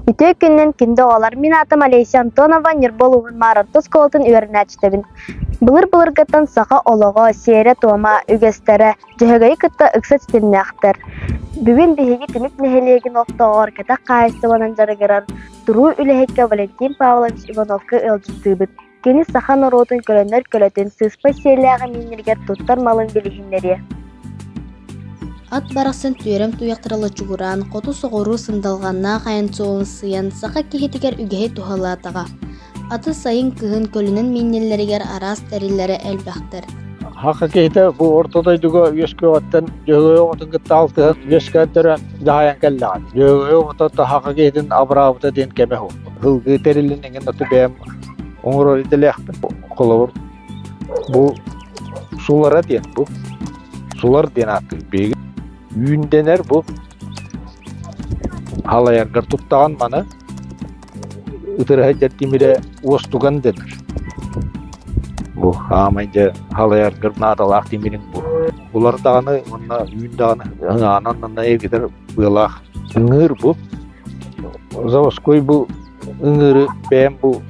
Үтө күннен кинде олар мин атым Алеся Антонова Нирболугун Марантос колтун үйренәчтебин. Былыр-былыргаттан сақа олого, сере тома, үгестере, жөһөгөй кытта ыкса титиннәхтер. Бүгүн биһиги тимик нехелеген оқтоғор ката қайыстыбанан жарыгырар. Туру үлэхекке Валентин Павлович Ивановка ылжыттыбыт. Кени саха народун көлөнөр көлөтүн сыспа селяғы миннергер туттар малын билихиннери. Ат барақсын түйерем туяқтыралы чугуран, қоту соғыру сындалғанна қайын соғын сыян сақа кехетігер үгеhe тухалатаға. Аты сайын кыһын көлінін миннелерігер арас тәрелері әлбәқтір. Хақы кейті бұл ортодайдығы өскі оттан жөгі оғытын күтті алтығын өскі түрін жағаян кәліған. Жөгі оғытты хақы кейтін абырабыты ден кәмі ху. Ғылғы тәрелінен оты бәм оңыр орыды ләқпін. Қолауыр бұл сулара ден бұл. Сулар ден аты бегі. Үйінденер бұл халаяргар тұттаған маны ұтырға жәртемері остуған денер. Бұл амайда халаяргар надалақ демерін бұл. Бұлардағаны, үйіндағаны, ананнан егедер бұлақ үңір бұл. Завоской бұл үңірі бәм бұл.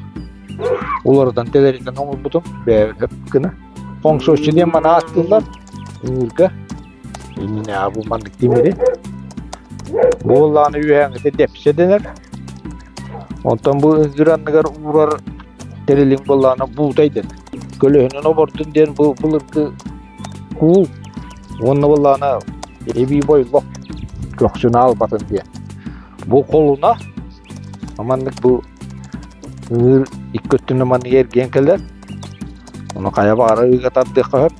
Олардан тәлерден оңыз бұдым, бәйіп күні. Қоңсошчеден мана аттылар үңіргі. Ini abu mandik timiri. Boğulanı üyengete depsedenler. Ondan bu ızdıranlıgar uğrar telelin boğulanı buğdayden. Kölühünün obortun den bu bulurdu kuğul. Onun boğulanı ebi boyluk. Köksünü albatın diye. Bu koluna amanlık bu ığır ikköttünü manı yergen keller. Onu kaya bağırı ığıgat addı kahır.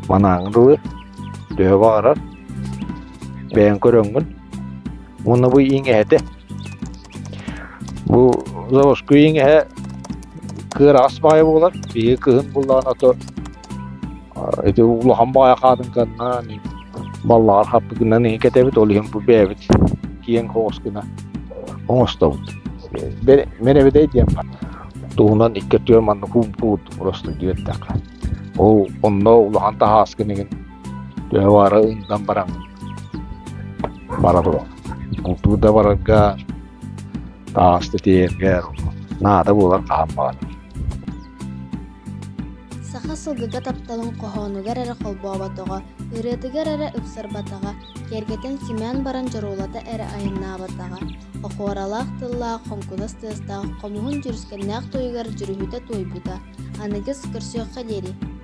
Manağın Döhe bağırar. Ben köröngün. Onu bu iğne hedi. Bu zavuşku iğne kır asbaya boğular. Bir kıhın bulan atı. Eti uluhan baya kadın kanına. Ballar hapı günden iğne ketebit oluyum bu beyabit. Kiyen koğuz güne. Oğuz davut. Mene bir de diyem var. Doğunan ikketiyor manlı kum kuğut. Burası diyor takla. O onda uluhan tahas güne Dewara undang barang barato. Untuk da barangga tas tetinger. Nada bular kahamban. Saqa sılgıga taptalın qohonugar ära kolbabataga, ırıtıgar ära ıpsarbataga, kergeten simen baran jarolata ära ayınnabataga, oqoralaq tılla qonkunas tısta, qomuhun jürüskennaq toygar jürühüte toybuda, anıgız kırsyoqqa deri.